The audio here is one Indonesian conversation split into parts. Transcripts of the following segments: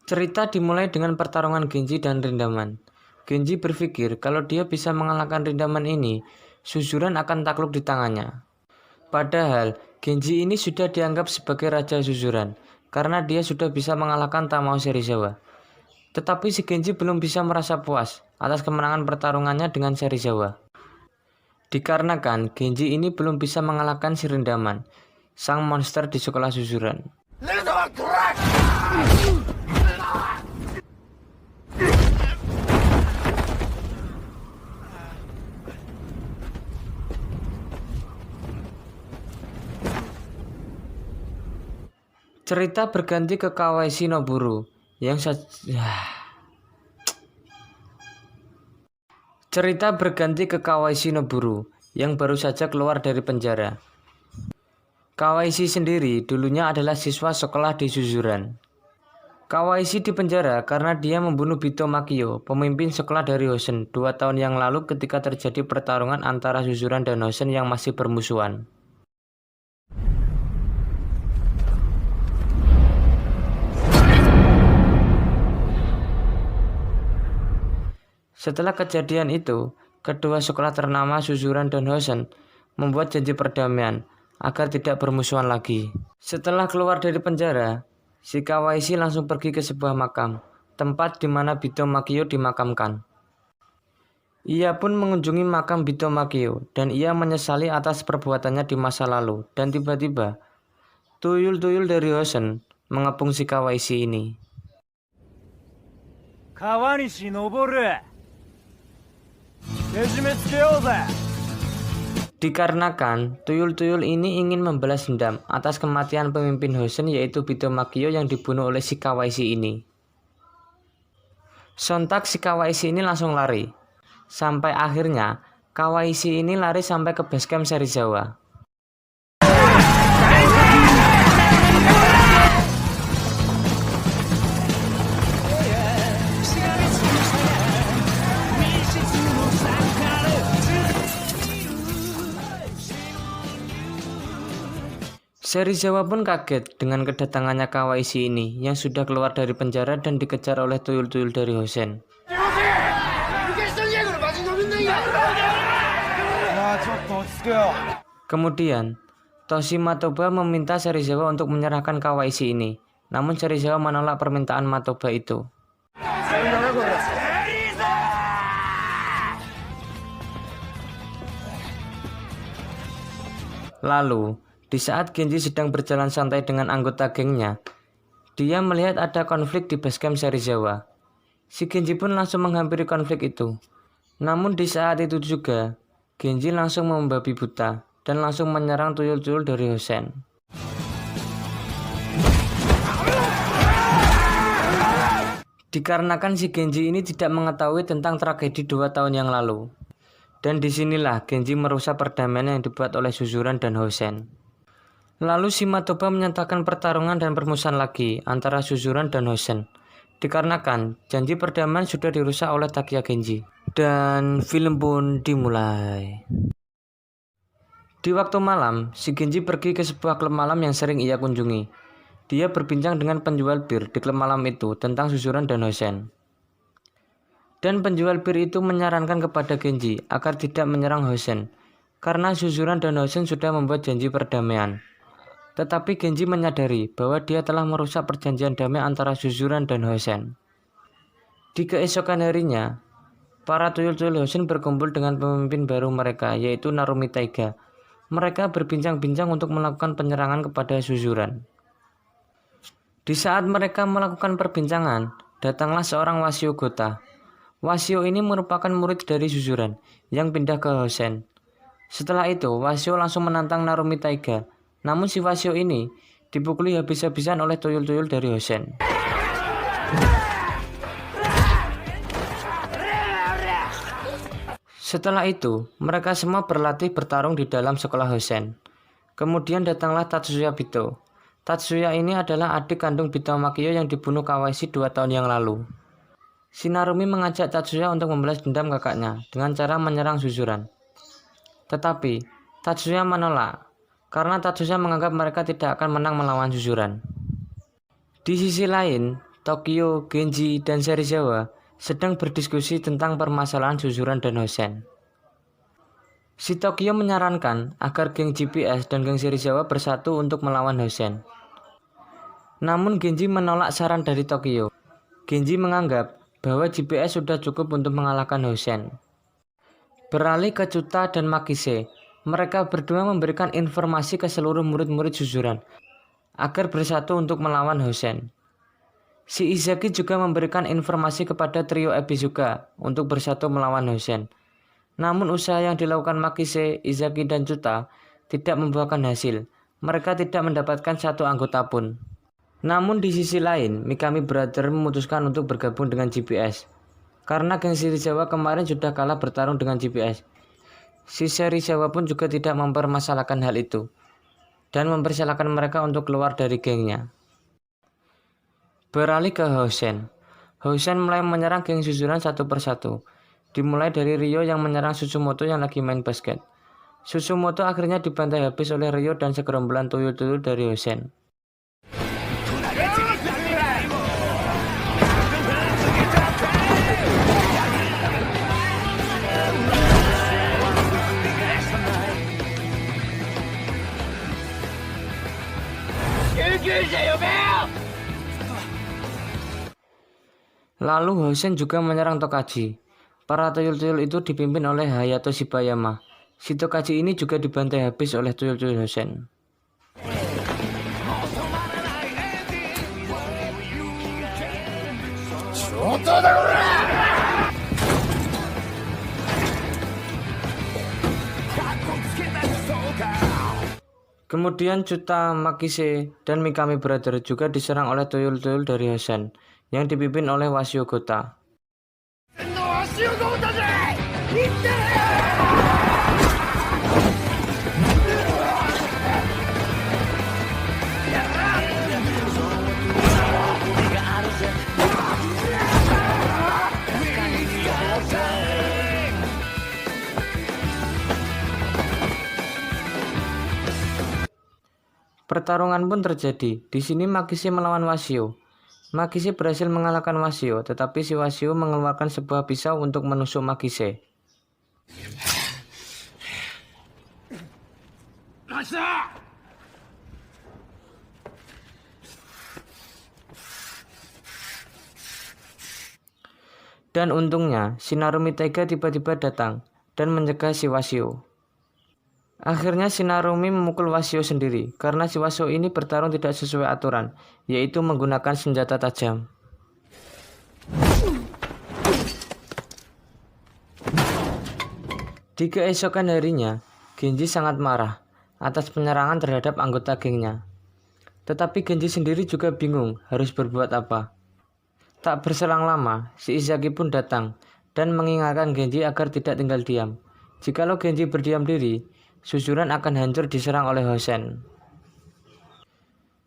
Cerita dimulai dengan pertarungan Genji dan Rindaman. Genji berpikir kalau dia bisa mengalahkan Rindaman ini, Suzuran akan takluk di tangannya. Padahal, Genji ini sudah dianggap sebagai Raja Suzuran, karena dia sudah bisa mengalahkan Tamao Serizawa. Tetapi si Genji belum bisa merasa puas atas kemenangan pertarungannya dengan Serizawa. Dikarenakan Genji ini belum bisa mengalahkan si Rindaman, sang monster di sekolah Suzuran. Cerita berganti ke Kawai Shinoburu yang baru saja keluar dari penjara. Kawaishi sendiri dulunya adalah siswa sekolah di Suzuran. Kawaishi di penjara karena dia membunuh Bito Makio, pemimpin sekolah dari Hosen, 2 tahun yang lalu ketika terjadi pertarungan antara Suzuran dan Hosen yang masih bermusuhan. Setelah kejadian itu, kedua sekolah ternama Suzuran dan Hosen membuat janji perdamaian agar tidak bermusuhan lagi. Setelah keluar dari penjara, si Kawaishi langsung pergi ke sebuah makam, tempat di mana Bito Makio dimakamkan. Ia pun mengunjungi makam Bito Makio dan ia menyesali atas perbuatannya di masa lalu. Dan tiba-tiba, tuyul-tuyul dari Hosen mengepung si Kawaishi ini. Kawanishi Noboru. Dikarenakan tuyul-tuyul ini ingin membalas dendam atas kematian pemimpin Hosen yaitu Bito Makio yang dibunuh oleh si Kawaishi ini. Sontak si Kawaishi ini langsung lari. Sampai akhirnya Kawaishi ini lari sampai ke basecamp Serizawa. Serizawa pun kaget dengan kedatangannya Kawaishi ini yang sudah keluar dari penjara dan dikejar oleh tuyul-tuyul dari Hosen. Kemudian, Toshi Matoba meminta Serizawa untuk menyerahkan Kawaishi ini, namun Serizawa menolak permintaan Matoba itu. Lalu, di saat Genji sedang berjalan santai dengan anggota gengnya, dia melihat ada konflik di basecamp Serizawa. Si Genji pun langsung menghampiri konflik itu. Namun di saat itu juga, Genji langsung membabi buta dan langsung menyerang tuyul-tuyul dari Hosen. Dikarenakan si Genji ini tidak mengetahui tentang tragedi 2 tahun yang lalu. Dan disinilah Genji merusak perdamaian yang dibuat oleh Suzuran dan Hosen. Lalu si Matoba menyatakan pertarungan dan permusuhan lagi antara Suzuran dan Hosen. Dikarenakan janji perdamaian sudah dirusak oleh Takia Genji. Dan film pun dimulai. Di waktu malam, si Genji pergi ke sebuah klub malam yang sering ia kunjungi. Dia berbincang dengan penjual bir di klub malam itu tentang Suzuran dan Hosen. Dan penjual bir itu menyarankan kepada Genji agar tidak menyerang Hosen, karena Suzuran dan Hosen sudah membuat janji perdamaian. Tetapi Genji menyadari bahwa dia telah merusak perjanjian damai antara Suzuran dan Hosen. Di keesokan harinya, para tuyul-tuyul Hosen berkumpul dengan pemimpin baru mereka, yaitu Narumi Taiga. Mereka berbincang-bincang untuk melakukan penyerangan kepada Suzuran. Di saat mereka melakukan perbincangan, datanglah seorang Wasio Gota. Wasio ini merupakan murid dari Suzuran yang pindah ke Hosen. Setelah itu, Wasio langsung menantang Narumi Taiga. Namun si Wasio ini dipukuli habis-habisan oleh tuyul-tuyul dari Hosen. Setelah itu, mereka semua berlatih bertarung di dalam sekolah Hosen. Kemudian datanglah Tatsuya Bito. Tatsuya ini adalah adik kandung Bito Makio yang dibunuh Kawaishi 2 tahun yang lalu. Si Narumi mengajak Tatsuya untuk membalas dendam kakaknya dengan cara menyerang Suzuran. Tetapi Tatsuya menolak, karena Tatsuya menganggap mereka tidak akan menang melawan Suzuran. Di sisi lain, Tokyo, Genji, dan Serizawa sedang berdiskusi tentang permasalahan Suzuran dan Hosen. Si Tokyo menyarankan agar geng GPS dan geng Serizawa bersatu untuk melawan Hosen. Namun Genji menolak saran dari Tokyo. Genji menganggap bahwa GPS sudah cukup untuk mengalahkan Hosen. Beralih ke Chuta dan Makise, mereka berdua memberikan informasi ke seluruh murid-murid Suzuran agar bersatu untuk melawan Hosen. Si Izaki juga memberikan informasi kepada trio Ebizuka untuk bersatu melawan Hosen. Namun usaha yang dilakukan Makise, Izaki, dan Chuta tidak membuahkan hasil. Mereka tidak mendapatkan satu anggota pun. Namun di sisi lain, Mikami Brother memutuskan untuk bergabung dengan GPS. Karena geng Serizawa kemarin sudah kalah bertarung dengan GPS. Si Serizawa pun juga tidak mempermasalahkan hal itu dan mempersilahkan mereka untuk keluar dari gengnya. Beralih ke Hosen. Hosen mulai menyerang geng Suzuran satu persatu. Dimulai dari Ryo yang menyerang Susumoto yang lagi main basket. Susumoto akhirnya dibantai habis oleh Ryo dan segerombolan tuyul-tuyul dari Hosen. Lalu Hosen juga menyerang Tokaji. Para tuyul-tuyul itu dipimpin oleh Hayato Shibayama. Si Tokaji ini juga dibantai habis oleh tuyul-tuyul Hosen. Kemudian Chuta, Makise, dan Mikami Brother juga diserang oleh tuyul-tuyul dari Hosen yang dipimpin oleh Wasio Gota. Pertarungan pun terjadi. Di sini Makise melawan Wasio. Makise berhasil mengalahkan Wasio, tetapi si Wasio mengeluarkan sebuah pisau untuk menusuk Makise. Dan untungnya, si Narumi Taiga tiba-tiba datang dan mencegah si Wasio. Akhirnya si Narumi memukul Wasio sendiri karena si Wasio ini bertarung tidak sesuai aturan, yaitu menggunakan senjata tajam. Di keesokan harinya, Genji sangat marah atas penyerangan terhadap anggota gengnya. Tetapi Genji sendiri juga bingung harus berbuat apa. Tak berselang lama, si Izaki pun datang dan mengingatkan Genji agar tidak tinggal diam. Jikalau Genji berdiam diri, Suzuran akan hancur diserang oleh Hosen.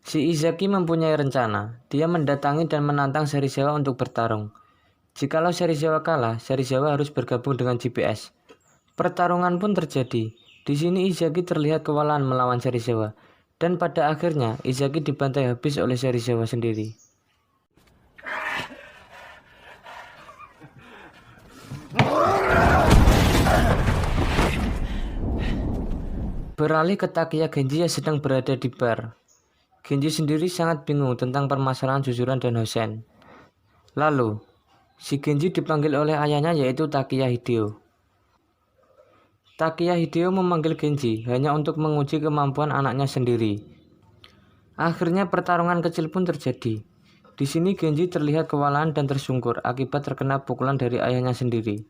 Si Izaki mempunyai rencana. Dia mendatangi dan menantang Serizawa untuk bertarung. Jikalau Serizawa kalah, Serizawa harus bergabung dengan GPS. Pertarungan pun terjadi. Di sini Izaki terlihat kewalahan melawan Serizawa, dan pada akhirnya Izaki dibantai habis oleh Serizawa sendiri. Beralih ke Takiya Genji yang sedang berada di bar. Genji sendiri sangat bingung tentang permasalahan Suzuran dan Hosen. Lalu, si Genji dipanggil oleh ayahnya yaitu Takiya Hideo. Takiya Hideo memanggil Genji hanya untuk menguji kemampuan anaknya sendiri. Akhirnya pertarungan kecil pun terjadi. Di sini Genji terlihat kewalahan dan tersungkur akibat terkena pukulan dari ayahnya sendiri.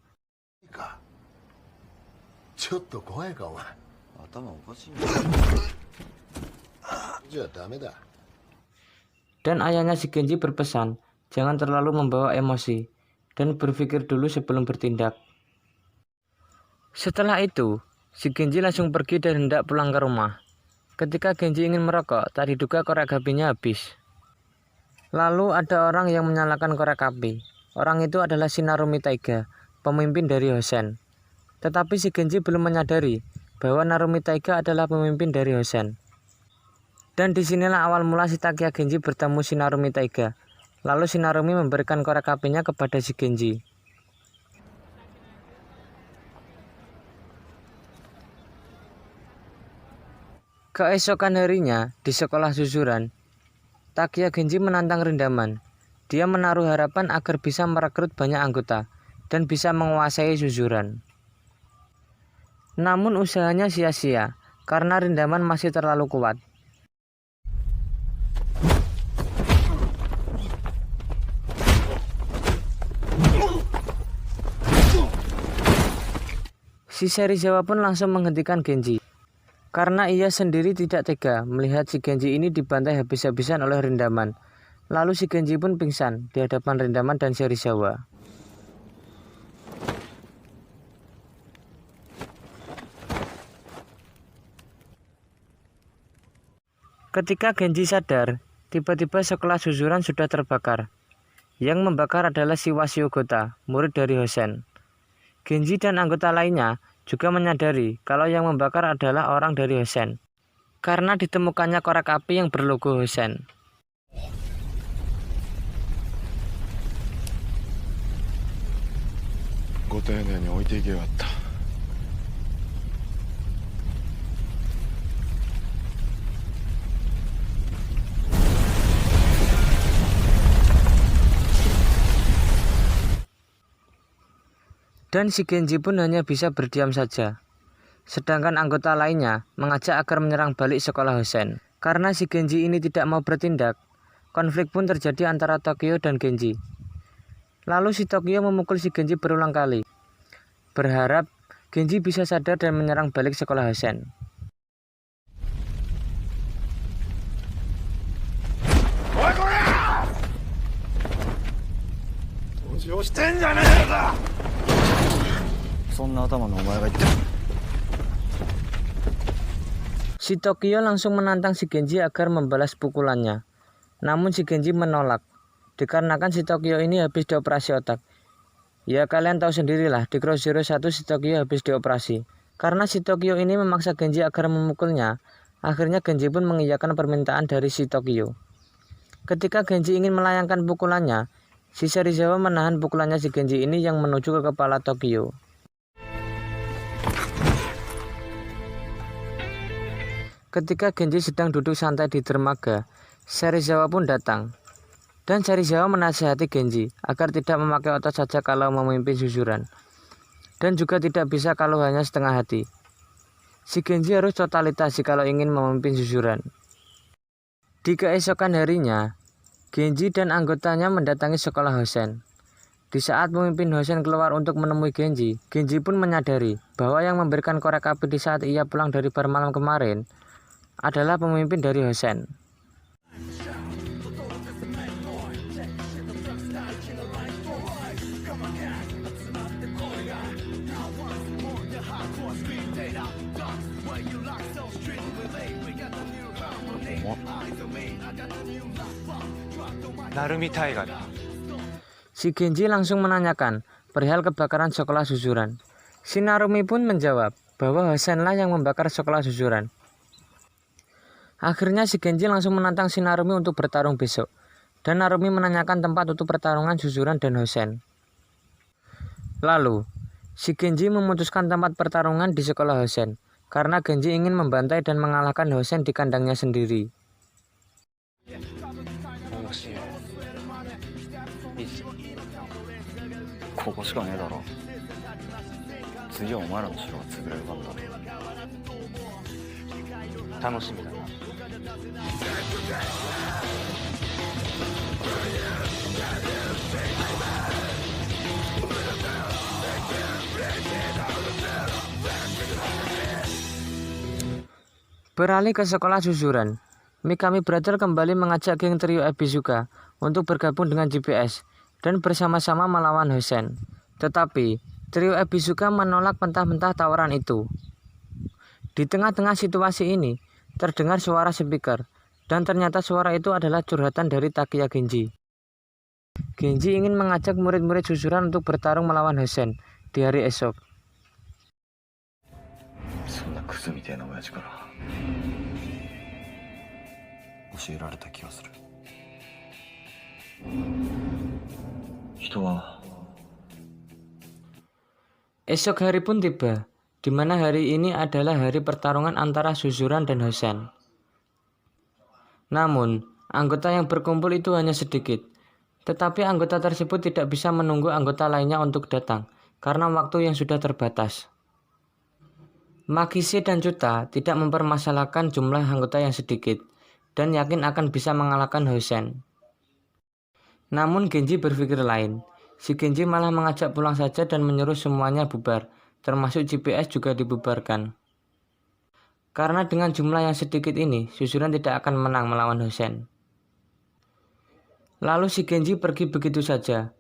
Dan ayahnya si Genji berpesan, jangan terlalu membawa emosi dan berpikir dulu sebelum bertindak. Setelah itu, si Genji langsung pergi dan hendak pulang ke rumah. Ketika Genji ingin merokok, tak diduga korek apinya habis. Lalu ada orang yang menyalakan korek api. Orang itu adalah si Narumi Taiga, pemimpin dari Hosen. Tetapi si Genji belum menyadari bahwa Narumi Taiga adalah pemimpin dari Hosen. Dan disinilah awal mula si Takiya Genji bertemu si Narumi Taiga. Lalu Shinarumi memberikan korek apinya kepada si Genji. Keesokan harinya, di sekolah Suzuran, Takiya Genji menantang Rindaman. Dia menaruh harapan agar bisa merekrut banyak anggota dan bisa menguasai Suzuran. Namun usahanya sia-sia karena Rindaman masih terlalu kuat. Si Serizawa pun langsung menghentikan Genji, karena ia sendiri tidak tega melihat si Genji ini dibantai habis-habisan oleh Rindaman. Lalu si Genji pun pingsan di hadapan Rindaman dan Serizawa. Ketika Genji sadar, tiba-tiba sekolah Suzuran sudah terbakar. Yang membakar adalah si Washigota, murid dari Hosen. Genji dan anggota lainnya juga menyadari kalau yang membakar adalah orang dari Hosen, karena ditemukannya korek api yang berlogo Hosen. Dan si Genji pun hanya bisa berdiam saja. Sedangkan anggota lainnya mengajak agar menyerang balik sekolah Hosen. Karena si Genji ini tidak mau bertindak, konflik pun terjadi antara Tokyo dan Genji. Lalu si Tokyo memukul si Genji berulang kali, berharap Genji bisa sadar dan menyerang balik sekolah Hosen. Si Tokyo langsung menantang si Genji agar membalas pukulannya. Namun si Genji menolak, dikarenakan si Tokyo ini habis dioperasi otak. Ya kalian tahu sendirilah, di Cross Zero 1 si Tokyo habis dioperasi. Karena si Tokyo ini memaksa Genji agar memukulnya, akhirnya Genji pun mengiyakan permintaan dari si Tokyo. Ketika Genji ingin melayangkan pukulannya, si Serizawa menahan pukulannya si Genji ini yang menuju ke kepala Tokyo. Ketika Genji sedang duduk santai di dermaga, Serizawa pun datang. Dan Serizawa menasihati Genji agar tidak memakai otot saja kalau memimpin Suzuran. Dan juga tidak bisa kalau hanya setengah hati. Si Genji harus totalitas kalau ingin memimpin Suzuran. Di keesokan harinya, Genji dan anggotanya mendatangi sekolah Hosen. Di saat pemimpin Hosen keluar untuk menemui Genji, Genji pun menyadari bahwa yang memberikan korek api di saat ia pulang dari bar malam kemarin adalah pemimpin dari Hosen. Narumi Taiga da. Si Genji langsung menanyakan perihal kebakaran sekolah Suzuran. Si Narumi pun menjawab bahwa Hosenlah yang membakar sekolah Suzuran. Akhirnya si Genji langsung menantang si Narumi untuk bertarung besok. Dan Narumi menanyakan tempat untuk pertarungan Suzuran dan Hosen. Lalu, si Genji memutuskan tempat pertarungan di sekolah Hosen, karena Genji ingin membantai dan mengalahkan Hosen di kandangnya sendiri. Beralih ke sekolah Suzuran, Mikami Brother kembali mengajak geng trio Ebisuka untuk bergabung dengan GPS dan bersama-sama melawan Hosen. Tetapi, trio Ebisuka menolak mentah-mentah tawaran itu. Di tengah-tengah situasi ini, terdengar suara speaker, dan ternyata suara itu adalah curhatan dari Takiya Genji. Genji ingin mengajak murid-murid Suzuran untuk bertarung melawan Hosen di hari esok. 人は Esok hari pun tiba, di mana hari ini adalah hari pertarungan antara Suzuran dan Hosen. Namun, anggota yang berkumpul itu hanya sedikit, tetapi anggota tersebut tidak bisa menunggu anggota lainnya untuk datang, karena waktu yang sudah terbatas. Makise dan Chuta tidak mempermasalahkan jumlah anggota yang sedikit, dan yakin akan bisa mengalahkan Hosen. Namun Genji berpikir lain. Si Genji malah mengajak pulang saja dan menyuruh semuanya bubar, termasuk GPS juga dibubarkan. Karena dengan jumlah yang sedikit ini, Suzuran tidak akan menang melawan Hosen. Lalu si Genji pergi begitu saja.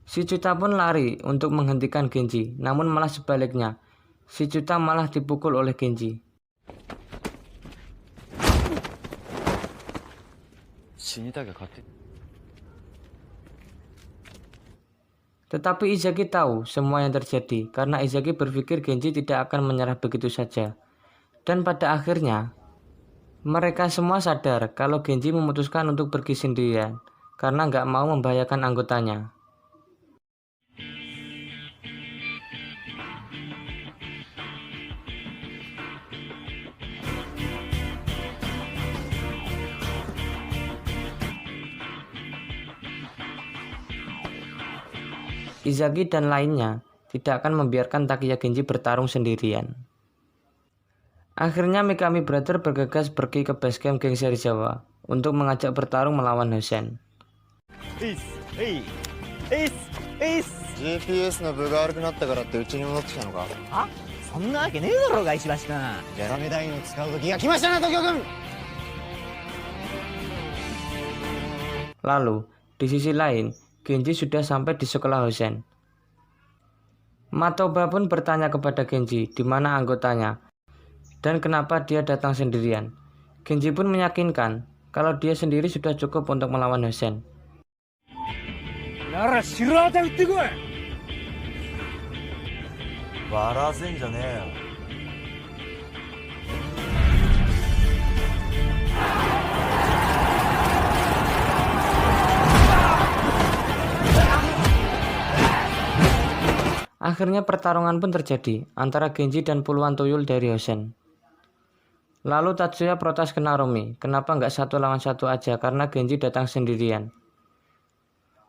Si Chuta pun lari untuk menghentikan Genji, namun malah sebaliknya. Si Chuta malah dipukul oleh Genji. 死にたが勝手 Tetapi Izaki tahu semua yang terjadi karena Izaki berpikir Genji tidak akan menyerah begitu saja. Dan pada akhirnya, mereka semua sadar kalau Genji memutuskan untuk pergi sendirian karena nggak mau membahayakan anggotanya. Izaki dan lainnya tidak akan membiarkan Takiya Genji bertarung sendirian. Akhirnya Mikami Brother bergegas pergi ke basecamp geng Serizawa untuk mengajak bertarung melawan Hosen. GPS の部が悪くなったからってうちに戻ってきたのかあ、そんなわけねえだろうが石橋君。ジェラメダインを使う時が来ましたな東京君 Lalu, di sisi lain, Genji sudah sampai di sekolah Hosen. Matoba pun bertanya kepada Genji di mana anggotanya dan kenapa dia datang sendirian. Genji pun meyakinkan kalau dia sendiri sudah cukup untuk melawan Hosen. なら白旗打ってこい。笑わせんじゃねえよ Akhirnya pertarungan pun terjadi antara Genji dan puluhan tuyul dari Hosen. Lalu Tatsuya protes ke Narumi, kenapa nggak 1 lawan 1 aja karena Genji datang sendirian.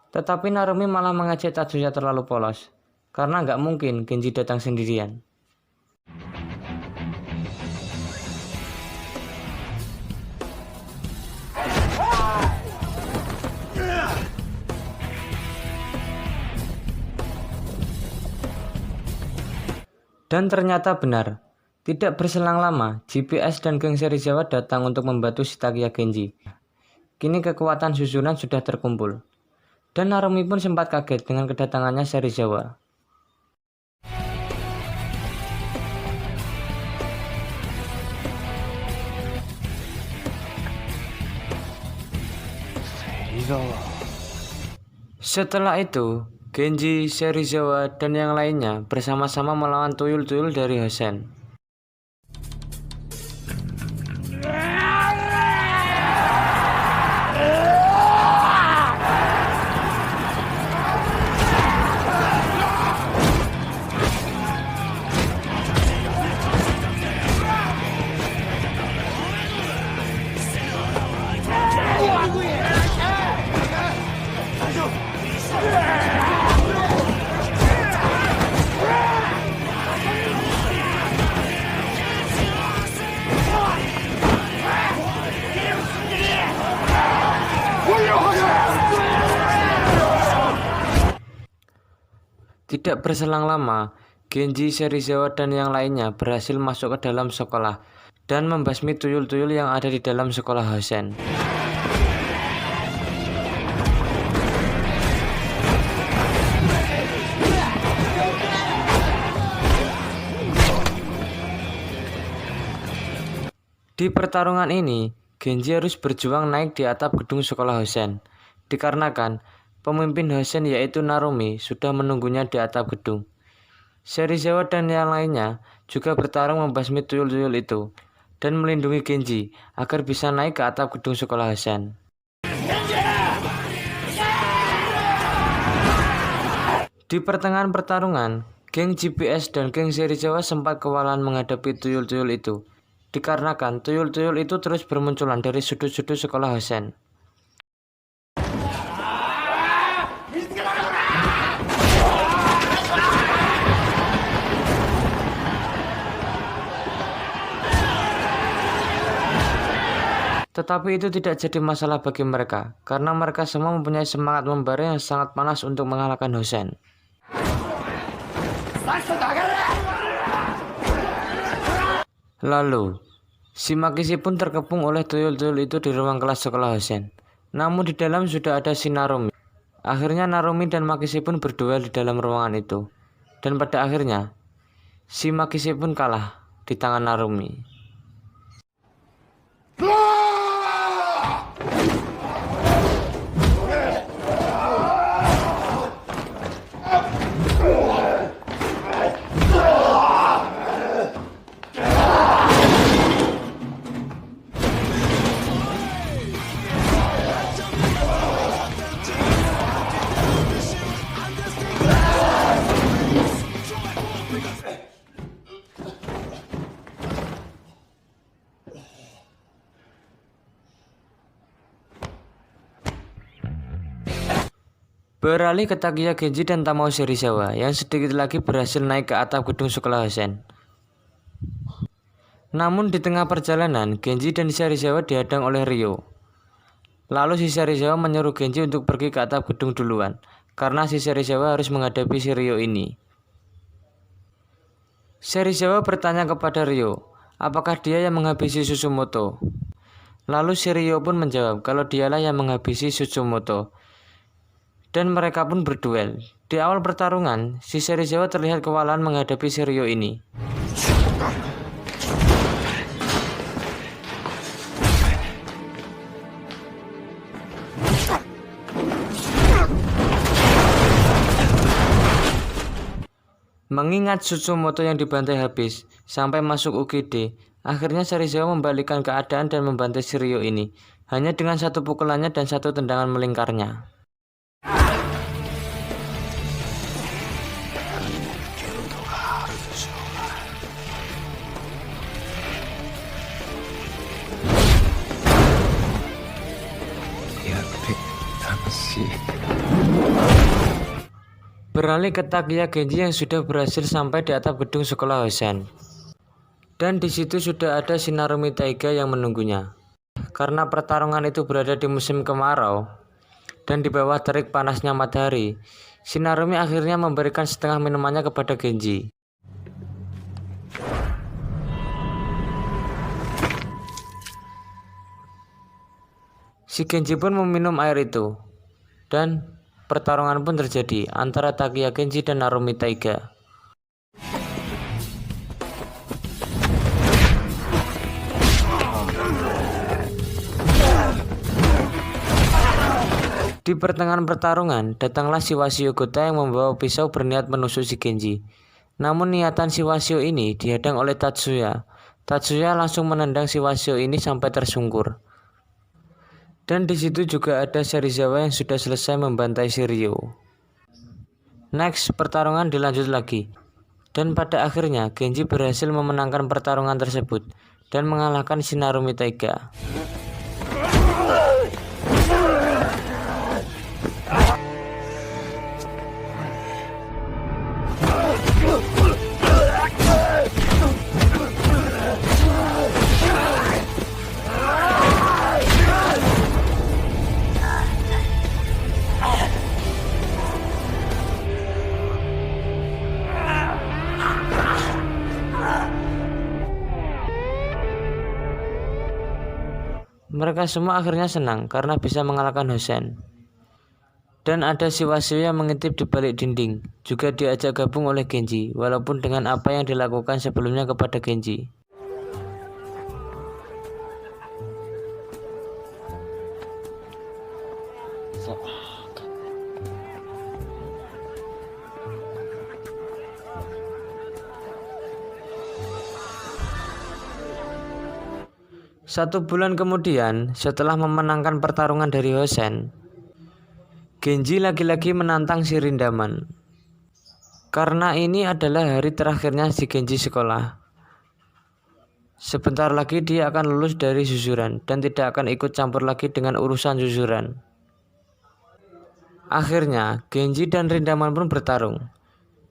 Tetapi Narumi malah mengejek Tatsuya terlalu polos, karena nggak mungkin Genji datang sendirian. Dan ternyata benar, tidak berselang lama, GPS dan geng Serizawa datang untuk membantu si Takiya Genji. Kini kekuatan Suzuran sudah terkumpul. Dan Narumi pun sempat kaget dengan kedatangannya Serizawa. Setelah itu, Genji, Serizawa, dan yang lainnya bersama-sama melawan tuyul-tuyul dari Hosen. Tidak berselang lama, Genji, Serizawa, dan yang lainnya berhasil masuk ke dalam sekolah dan membasmi tuyul-tuyul yang ada di dalam sekolah Hosen. Di pertarungan ini, Genji harus berjuang naik di atap gedung sekolah Hosen, dikarenakan pemimpin Hosen yaitu Narumi sudah menunggunya di atap gedung. Serizawa dan yang lainnya juga bertarung membasmi tuyul-tuyul itu dan melindungi Genji agar bisa naik ke atap gedung sekolah Hosen. Di pertengahan pertarungan, geng GPS dan geng Serizawa sempat kewalahan menghadapi tuyul-tuyul itu, dikarenakan tuyul-tuyul itu terus bermunculan dari sudut-sudut sekolah Hosen. Tetapi itu tidak jadi masalah bagi mereka, karena mereka semua mempunyai semangat membara yang sangat panas untuk mengalahkan Hosen. Lalu, si Makisi pun terkepung oleh tuyul-tuyul itu di ruang kelas sekolah Hosen. Namun di dalam sudah ada si Narumi. Akhirnya Narumi dan Makisi pun berduel di dalam ruangan itu. Dan pada akhirnya, si Makisi pun kalah di tangan Narumi. Beralih ke Takiya Genji dan Tamao Serizawa yang sedikit lagi berhasil naik ke atap gedung sekolah Hosen. Namun di tengah perjalanan, Genji dan Serizawa dihadang oleh Ryo. Lalu si Serizawa menyuruh Genji untuk pergi ke atap gedung duluan, karena si Serizawa harus menghadapi si Ryo ini. Serizawa bertanya kepada Ryo, apakah dia yang menghabisi Susumoto? Lalu si Ryo pun menjawab kalau dialah yang menghabisi Susumoto. Dan mereka pun berduel. Di awal pertarungan, si Serizawa terlihat kewalahan menghadapi si Ryo ini. Mengingat Susumoto yang dibantai habis sampai masuk UGD, akhirnya Serizawa membalikkan keadaan dan membantai si Ryo ini hanya dengan satu pukulannya dan satu tendangan melingkarnya. Beralih ke Takiya Genji yang sudah berhasil sampai di atap gedung sekolah Hosen. Dan di situ sudah ada si Narumi Taiga yang menunggunya. Karena pertarungan itu berada di musim kemarau dan di bawah terik panasnya matahari, si Narumi akhirnya memberikan setengah minumannya kepada Genji. Si Genji pun meminum air itu. Dan pertarungan pun terjadi antara Takiya Genji dan Narumi Taiga. Di pertengahan pertarungan, datanglah si Wasio Gota yang membawa pisau berniat menusuk si Genji. Namun niatan si Wasio ini dihadang oleh Tatsuya. Tatsuya langsung menendang si Wasio ini sampai tersungkur. Dan di situ juga ada Serizawa yang sudah selesai membantai si Ryo. Next, pertarungan dilanjut lagi. Dan pada akhirnya Genji berhasil memenangkan pertarungan tersebut dan mengalahkan si Narumi Taiga. Mereka semua akhirnya senang karena bisa mengalahkan Hosen. Dan ada si Wasio yang mengintip di balik dinding, juga diajak gabung oleh Genji, walaupun dengan apa yang dilakukan sebelumnya kepada Genji. Satu bulan kemudian, setelah memenangkan pertarungan dari Hosen, Genji lagi-lagi menantang si Rindaman. Karena ini adalah hari terakhirnya si Genji sekolah. Sebentar lagi dia akan lulus dari Suzuran dan tidak akan ikut campur lagi dengan urusan Suzuran. Akhirnya Genji dan Rindaman pun bertarung.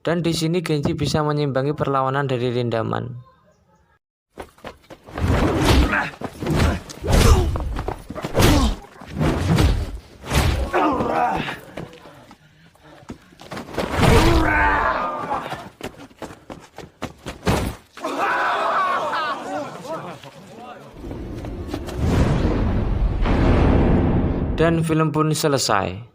Dan di sini Genji bisa menyimbangi perlawanan dari Rindaman. Dan film pun selesai.